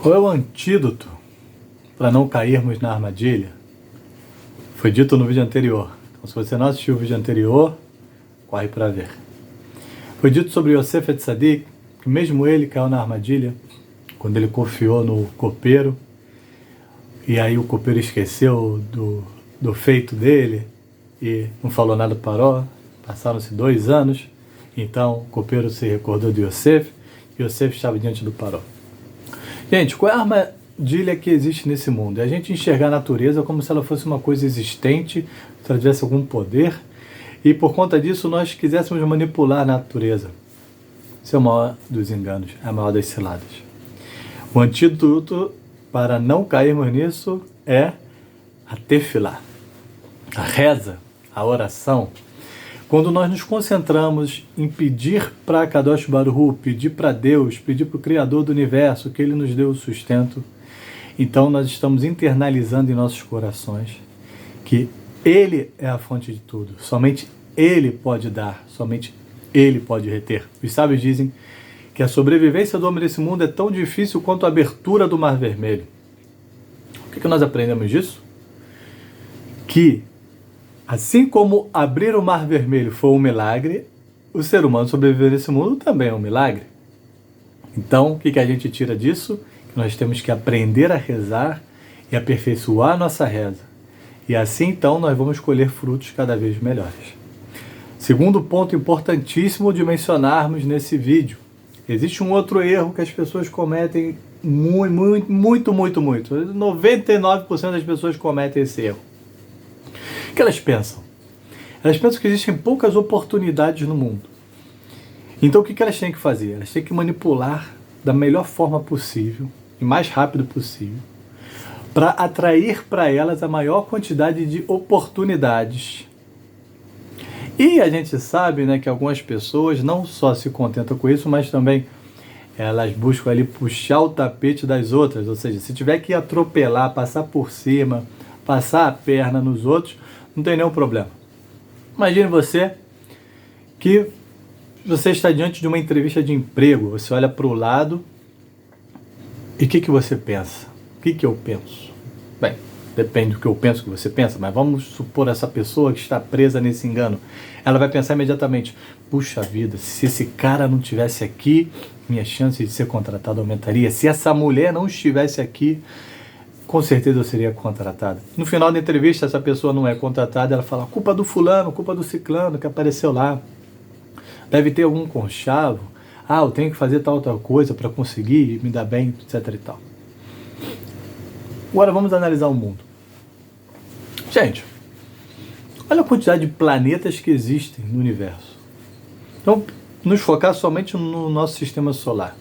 Qual é o antídoto para não cairmos na armadilha? Foi dito no vídeo anterior. Então, se você não assistiu o vídeo anterior, corre para ver. Foi dito sobre Yosef Tzadik, que mesmo ele caiu na armadilha, quando ele confiou no copeiro, e aí o copeiro esqueceu do feito dele, e não falou nada para Paró. Passaram-se 2 anos, então o copeiro se recordou de Yosef, e Yosef estava diante do Paró. Gente, qual é a armadilha que existe nesse mundo? É a gente enxergar a natureza como se ela fosse uma coisa existente, se ela tivesse algum poder, e por conta disso nós quiséssemos manipular a natureza. Esse é o maior dos enganos, é a maior das ciladas. O antídoto para não cairmos nisso é a tefilá, a reza, a oração. Quando nós nos concentramos em pedir para Kadosh Baruch Hu, pedir para Deus, pedir para o Criador do Universo, que Ele nos dê o sustento, então nós estamos internalizando em nossos corações que Ele é a fonte de tudo. Somente Ele pode dar, somente Ele pode reter. Os sábios dizem que a sobrevivência do homem nesse mundo é tão difícil quanto a abertura do Mar Vermelho. O que nós aprendemos disso? Que assim como abrir o Mar Vermelho foi um milagre, o ser humano sobreviver nesse mundo também é um milagre. Então, o que a gente tira disso? Que nós temos que aprender a rezar e aperfeiçoar a nossa reza. E assim, então, nós vamos colher frutos cada vez melhores. Segundo ponto importantíssimo de mencionarmos nesse vídeo. Existe um outro erro que as pessoas cometem muito. 99% das pessoas cometem esse erro. O que elas pensam? Elas pensam que existem poucas oportunidades no mundo. Então o que elas têm que fazer? Elas têm que manipular da melhor forma possível e mais rápido possível para atrair para elas a maior quantidade de oportunidades. E a gente sabe, né, que algumas pessoas não só se contentam com isso, mas também elas buscam ali puxar o tapete das outras. Ou seja, se tiver que atropelar, passar por cima, passar a perna nos outros, não tem nenhum problema. Imagine você que você está diante de uma entrevista de emprego, você olha para o lado e o que você pensa? O que eu penso? Bem, depende do que eu penso que você pensa, mas vamos supor essa pessoa que está presa nesse engano. Ela vai pensar imediatamente, puxa vida, se esse cara não estivesse aqui, minha chance de ser contratado aumentaria. Se essa mulher não estivesse aqui, com certeza eu seria contratada. No final da entrevista, essa pessoa não é contratada, ela fala, culpa do fulano, culpa do ciclano que apareceu lá. Deve ter algum conchavo. Eu tenho que fazer tal coisa para conseguir me dar bem, etc e tal. Agora vamos analisar o mundo. Gente, olha a quantidade de planetas que existem no universo. Então, nos focar somente no nosso sistema solar.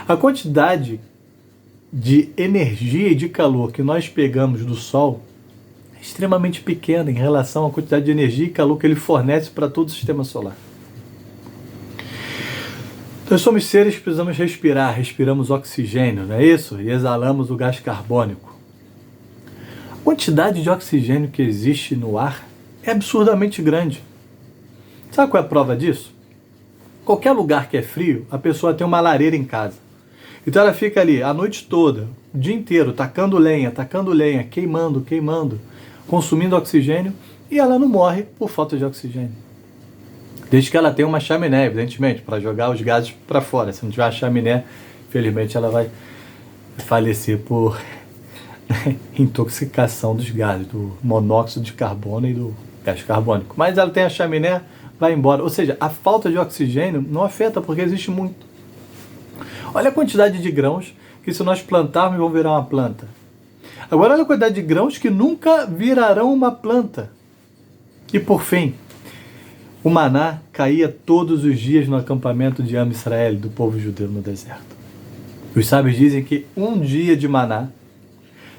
A quantidade de energia e de calor que nós pegamos do Sol é extremamente pequena em relação à quantidade de energia e calor que ele fornece para todo o sistema solar. Nós somos seres que precisamos respirar, respiramos oxigênio, não é isso? E exalamos o gás carbônico. A quantidade de oxigênio que existe no ar é absurdamente grande. Sabe qual é a prova disso? Qualquer lugar que é frio, a pessoa tem uma lareira em casa. Então ela fica ali a noite toda, o dia inteiro, tacando lenha, queimando, consumindo oxigênio, e ela não morre por falta de oxigênio. Desde que ela tenha uma chaminé, evidentemente, para jogar os gases para fora. Se não tiver a chaminé, infelizmente ela vai falecer por intoxicação dos gases, do monóxido de carbono e do gás carbônico. Mas ela tem a chaminé, vai embora. Ou seja, a falta de oxigênio não afeta, porque existe muito. Olha a quantidade de grãos que se nós plantarmos vão virar uma planta. Agora olha a quantidade de grãos que nunca virarão uma planta. E por fim, o maná caía todos os dias no acampamento de Am Israel, do povo judeu no deserto. Os sábios dizem que um dia de maná,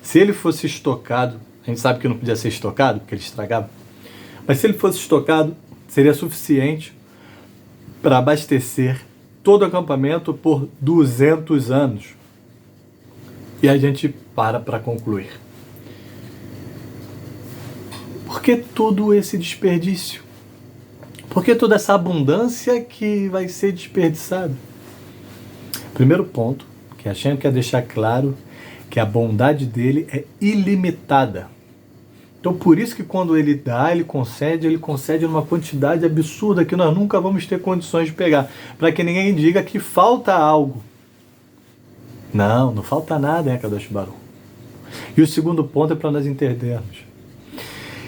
se ele fosse estocado, a gente sabe que não podia ser estocado, porque ele estragava, mas se ele fosse estocado, seria suficiente para abastecer todo o acampamento por 200 anos. E a gente para concluir. Por que todo esse desperdício? Por que toda essa abundância que vai ser desperdiçada? Primeiro ponto, Que Hashem quer deixar claro que a bondade dele é ilimitada. Então por isso que quando ele dá, ele concede numa quantidade absurda que nós nunca vamos ter condições de pegar. Para que ninguém diga que falta algo. Não falta nada, hein, Kadosh Baruch. E o segundo ponto é para nós entendermos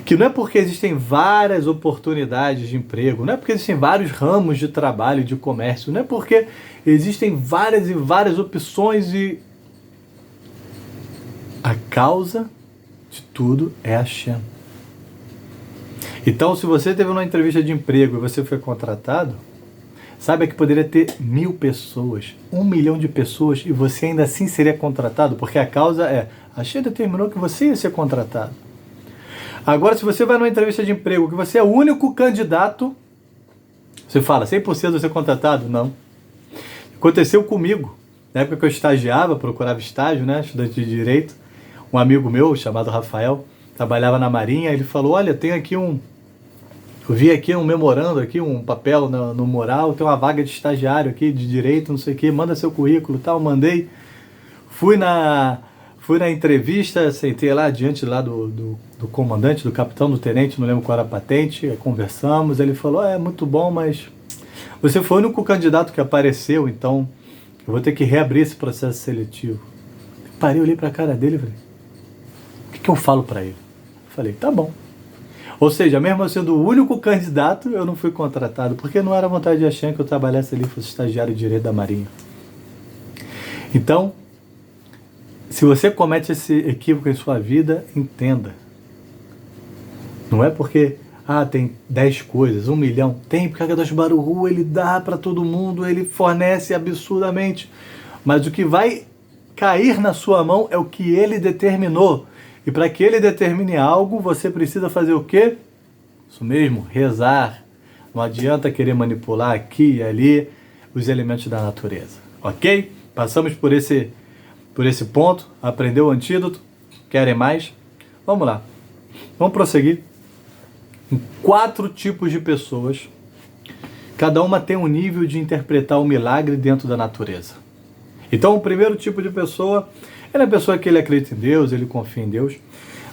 que não é porque existem várias oportunidades de emprego, não é porque existem vários ramos de trabalho, de comércio, não é porque existem várias e várias opções e a causa de tudo é Hashem. Então, se você teve uma entrevista de emprego e você foi contratado, saiba que poderia ter 1000 pessoas, 1 milhão de pessoas e você ainda assim seria contratado, porque a causa é Hashem determinou que você ia ser contratado. Agora, se você vai numa entrevista de emprego que você é o único candidato, você fala, 100% de ser contratado? Não. Aconteceu comigo. Na época que eu estagiava, procurava estágio, né, estudante de Direito, um amigo meu, chamado Rafael, trabalhava na Marinha, ele falou, olha, tem aqui eu vi aqui um memorando, aqui um papel no mural, tem uma vaga de estagiário aqui, de Direito, não sei o que, manda seu currículo e tal, mandei. Fui na entrevista, sentei lá diante lá do comandante, do capitão, do tenente, não lembro qual era a patente, conversamos, ele falou, é muito bom, mas você foi o único candidato que apareceu, então eu vou ter que reabrir esse processo seletivo. Eu parei, olhei para a cara dele e falei, o que eu falo para ele? Eu falei, tá bom. Ou seja, mesmo eu sendo o único candidato, eu não fui contratado, porque não era vontade de Hashem que eu trabalhasse ali, fosse estagiário de Direito da Marinha. Então, se você comete esse equívoco em sua vida, entenda. Não é porque, tem 10 coisas, 1 milhão. Tem, porque a Kadosh Baruch ele dá para todo mundo, ele fornece absurdamente. Mas o que vai cair na sua mão é o que ele determinou. E para que ele determine algo, você precisa fazer o quê? Isso mesmo, rezar. Não adianta querer manipular aqui e ali os elementos da natureza. Ok? Passamos por esse ponto, aprendeu o antídoto, querem mais? Vamos lá, vamos prosseguir. 4 tipos de pessoas, cada uma tem um nível de interpretar o milagre dentro da natureza. Então o primeiro tipo de pessoa, ele é a pessoa que ele acredita em Deus, ele confia em Deus,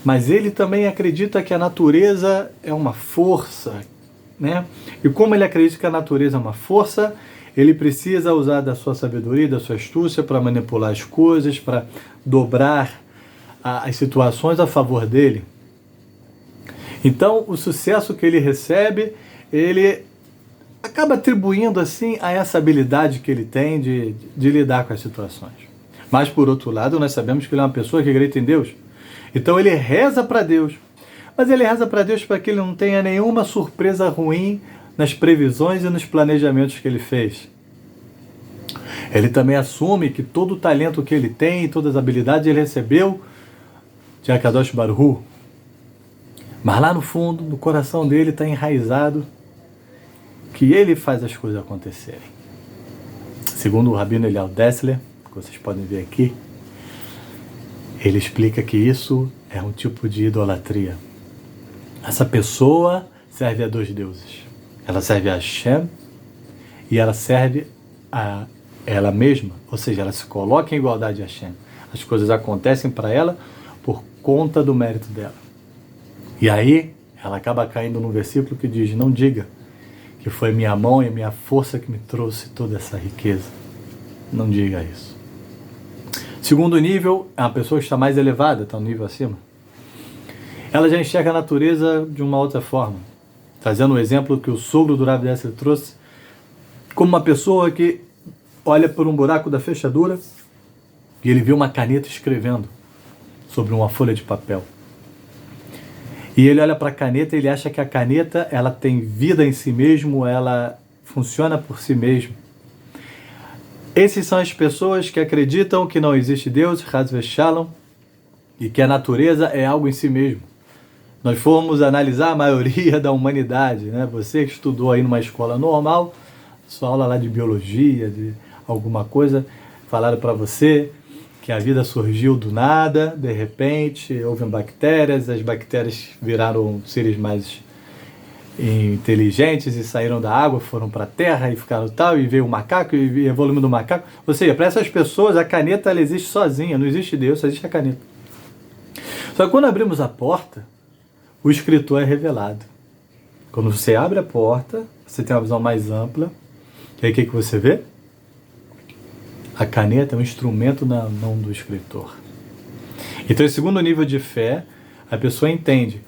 mas ele também acredita que a natureza é uma força, né? E como ele acredita que a natureza é uma força, ele precisa usar da sua sabedoria, da sua astúcia para manipular as coisas, para dobrar as situações a favor dele. Então, o sucesso que ele recebe, ele acaba atribuindo assim a essa habilidade que ele tem de lidar com as situações. Mas, por outro lado, nós sabemos que ele é uma pessoa que acredita em Deus. Então, ele reza para Deus. Mas ele reza para Deus para que ele não tenha nenhuma surpresa ruim nas previsões e nos planejamentos que ele fez. Ele também assume que todo o talento que ele tem, todas as habilidades ele recebeu de Akadosh Baruch Hu. Mas lá no fundo, no coração dele está enraizado que ele faz as coisas acontecerem. Segundo o Rabino Eliel Dessler, que vocês podem ver aqui, ele explica que isso é um tipo de idolatria. Essa pessoa serve a 2 deuses. Ela serve a Hashem e ela serve a ela mesma, ou seja, ela se coloca em igualdade a Hashem. As coisas acontecem para ela por conta do mérito dela. E aí, ela acaba caindo num versículo que diz, não diga que foi minha mão e minha força que me trouxe toda essa riqueza. Não diga isso. Segundo nível, é uma pessoa que está mais elevada, está um nível acima. Ela já enxerga a natureza de uma outra forma. Trazendo o exemplo que o sogro do Rav Dessler trouxe, como uma pessoa que olha por um buraco da fechadura e ele vê uma caneta escrevendo sobre uma folha de papel. E ele olha para a caneta e ele acha que a caneta ela tem vida em si mesmo, ela funciona por si mesmo. Essas são as pessoas que acreditam que não existe Deus, Chas v'Shalom, e que a natureza é algo em si mesmo. Nós formos analisar a maioria da humanidade, né? Você que estudou aí numa escola normal, sua aula lá de biologia, de alguma coisa, falaram para você que a vida surgiu do nada, de repente, houve bactérias, as bactérias viraram seres mais inteligentes e saíram da água, foram para a terra e ficaram tal, e veio o macaco e evoluiu do macaco. Ou seja, para essas pessoas a caneta ela existe sozinha, não existe Deus, só existe a caneta. Só que quando abrimos a porta, o escritor é revelado. Quando você abre a porta, você tem uma visão mais ampla, e aí o que você vê? A caneta é um instrumento na mão do escritor. Então, esse segundo nível de fé, a pessoa entende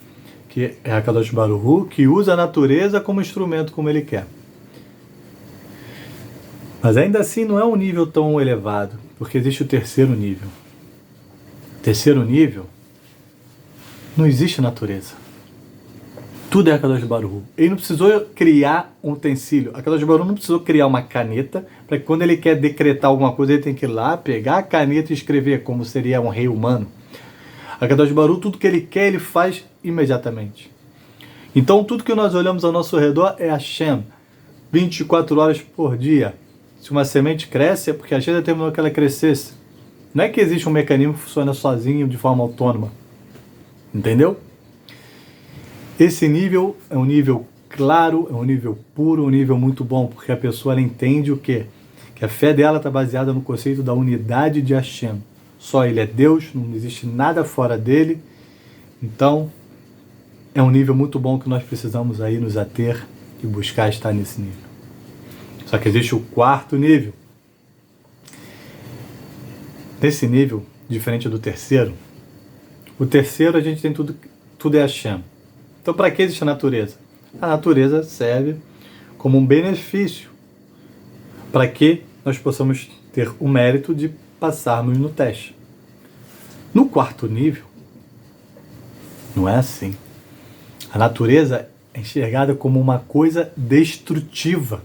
que é a Kadosh Baruch Hu, que usa a natureza como instrumento como ele quer. Mas ainda assim não é um nível tão elevado, porque existe o terceiro nível. O terceiro nível, não existe natureza. Tudo é a Kadosh Baruch Hu. Ele não precisou criar um utensílio. A Kadosh Baruch Hu não precisou criar uma caneta, para que quando ele quer decretar alguma coisa, ele tem que ir lá, pegar a caneta e escrever, como seria um rei humano. A Kadosh Baruch Hu, tudo que ele quer, ele faz imediatamente. Então, tudo que nós olhamos ao nosso redor é Hashem. 24 horas por dia. Se uma semente cresce, é porque Hashem determinou que ela crescesse. Não é que existe um mecanismo que funciona sozinho, de forma autônoma. Entendeu? Esse nível é um nível claro, é um nível puro, um nível muito bom, porque a pessoa ela entende o quê? Que a fé dela está baseada no conceito da unidade de Hashem. Só Ele é Deus, não existe nada fora dele. Então, é um nível muito bom que nós precisamos aí nos ater e buscar estar nesse nível. Só que existe o quarto nível. Nesse nível, diferente do terceiro, o terceiro a gente tem tudo é Hashem. Então, para que existe a natureza? A natureza serve como um benefício para que nós possamos ter o mérito de passarmos no teste. No quarto nível, não é assim. A natureza é enxergada como uma coisa destrutiva.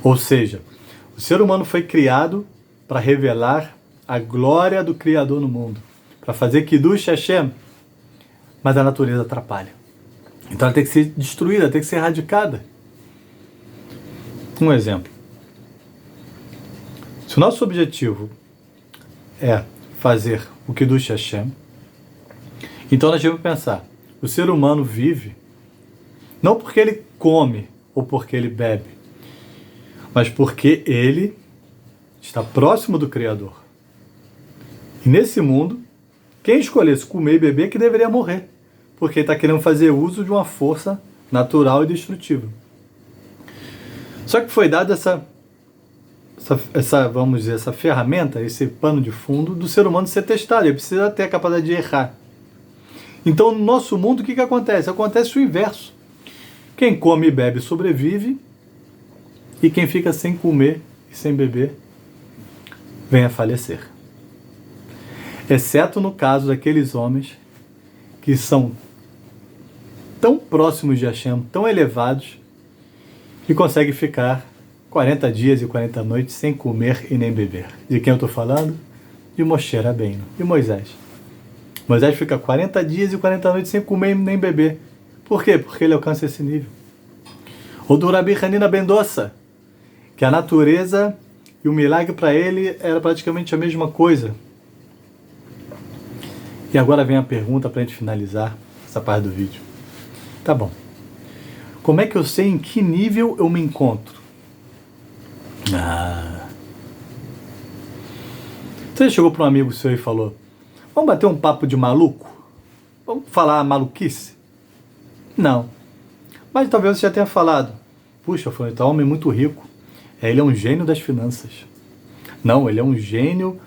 Ou seja, o ser humano foi criado para revelar a glória do Criador no mundo, para fazer Kiddush Hashem, mas a natureza atrapalha. Então ela tem que ser destruída, tem que ser erradicada. Um exemplo. Se o nosso objetivo é fazer o Kiddush Hashem, então nós devemos pensar, o ser humano vive não porque ele come ou porque ele bebe, mas porque ele está próximo do Criador. E nesse mundo, quem escolhesse comer e beber que deveria morrer, porque está querendo fazer uso de uma força natural e destrutiva. Só que foi dada vamos dizer, essa ferramenta, esse pano de fundo do ser humano ser testado. Ele precisa ter a capacidade de errar. Então, no nosso mundo, o que acontece? Acontece o inverso. Quem come e bebe sobrevive, e quem fica sem comer e sem beber vem a falecer. Exceto no caso daqueles homens que são tão próximos de Hashem, tão elevados, que conseguem ficar 40 dias e 40 noites sem comer e nem beber. De quem eu estou falando? De Moshe Rabbeinu, de Moisés. Moisés fica 40 dias e 40 noites sem comer e nem beber. Por quê? Porque ele alcança esse nível. Ou do Rabi Hanina ben Dossa, que a natureza e o milagre para ele era praticamente a mesma coisa. E agora vem a pergunta para a gente finalizar essa parte do vídeo. Tá bom. Como é que eu sei em que nível eu me encontro? Você chegou para um amigo seu e falou, vamos bater um papo de maluco? Vamos falar maluquice? Não. Mas talvez você já tenha falado, puxa, foi um homem muito rico. Ele é um gênio das finanças. Não, ele é um gênio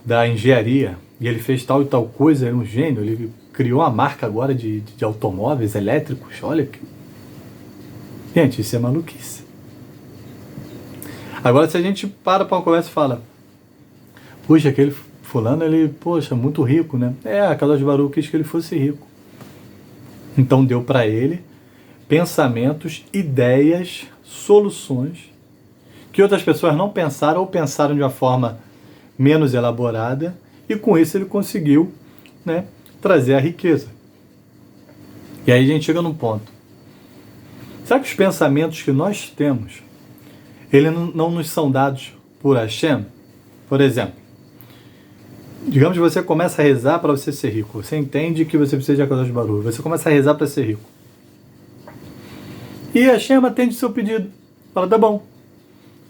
da engenharia. E ele fez tal e tal coisa, é um gênio. Ele criou uma marca agora de automóveis elétricos. Olha que... Gente, isso é maluquice. Agora, se a gente para uma conversa e fala, puxa, aquele fulano, ele, poxa, muito rico, né? A Kadosh Baruch Hu quis que ele fosse rico. Então deu para ele pensamentos, ideias, soluções que outras pessoas não pensaram ou pensaram de uma forma menos elaborada, e com isso ele conseguiu, né, trazer a riqueza. E aí a gente chega num ponto. Será que os pensamentos que nós temos, eles não nos são dados por Hashem? Por exemplo, digamos que você começa a rezar para você ser rico. Você entende que você precisa de Akadosh Baruch. Você começa a rezar para ser rico. E Hashem atende o seu pedido. Fala, tá bom,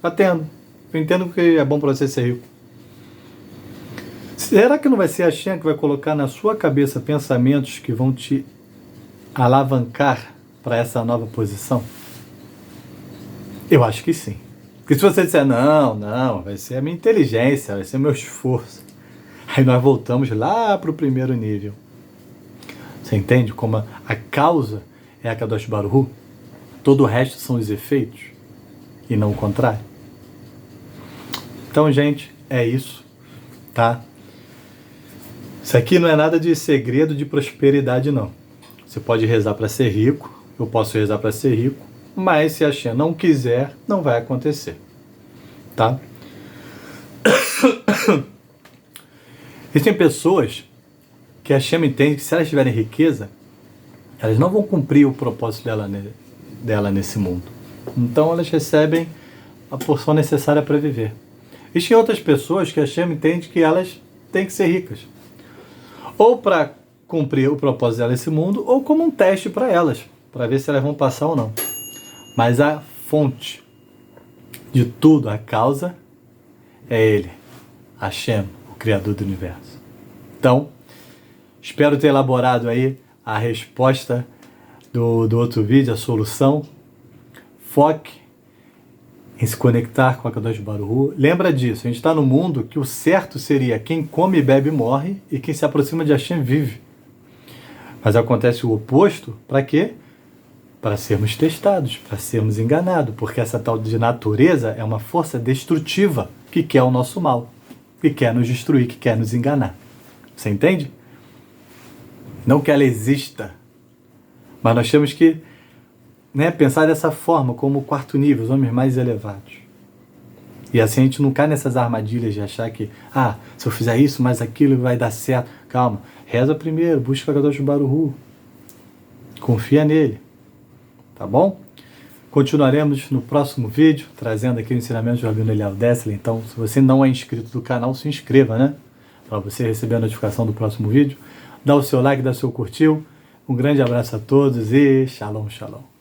atendo. Eu entendo que é bom para você ser rico. Será que não vai ser Hashem que vai colocar na sua cabeça pensamentos que vão te alavancar para essa nova posição? Eu acho que sim. Porque se você disser, não, vai ser a minha inteligência, vai ser o meu esforço. Aí nós voltamos lá para o primeiro nível. Você entende como a causa é a Kadosh Baruch Hu? Todo o resto são os efeitos e não o contrário. Então, gente, é isso, tá? Isso aqui não é nada de segredo de prosperidade, não. Você pode rezar para ser rico, eu posso rezar para ser rico, mas se a Hashem não quiser, não vai acontecer, tá? Existem pessoas que a Hashem entende que se elas tiverem riqueza, elas não vão cumprir o propósito dela nesse mundo. Então elas recebem a porção necessária para viver. Existem outras pessoas que a Hashem entende que elas têm que ser ricas. Ou para cumprir o propósito dela nesse mundo, ou como um teste para elas, para ver se elas vão passar ou não. Mas a fonte de tudo, a causa, é Ele, Hashem, o Criador do Universo. Então, espero ter elaborado aí a resposta do outro vídeo, a solução. Foque em se conectar com a Kadosh Baruch Hu. Lembra disso, a gente está no mundo que o certo seria quem come e bebe morre e quem se aproxima de Hashem vive. Mas acontece o oposto, para quê? Para sermos testados, para sermos enganados, porque essa tal de natureza é uma força destrutiva que quer o nosso mal, que quer nos destruir, que quer nos enganar. Você entende? Não que ela exista, mas nós temos que pensar dessa forma, como o quarto nível, os homens mais elevados. E assim a gente não cai nessas armadilhas de achar que, se eu fizer isso, mais aquilo vai dar certo. Calma, reza primeiro, busca a Kadosh Baruch Hu. Confia nele. Tá bom? Continuaremos no próximo vídeo, trazendo aqui o ensinamento de Rabino Eliyahu Dessler. Então, se você não é inscrito do canal, se inscreva, né? Para você receber a notificação do próximo vídeo. Dá o seu like, dá o seu curtiu. Um grande abraço a todos e shalom, shalom.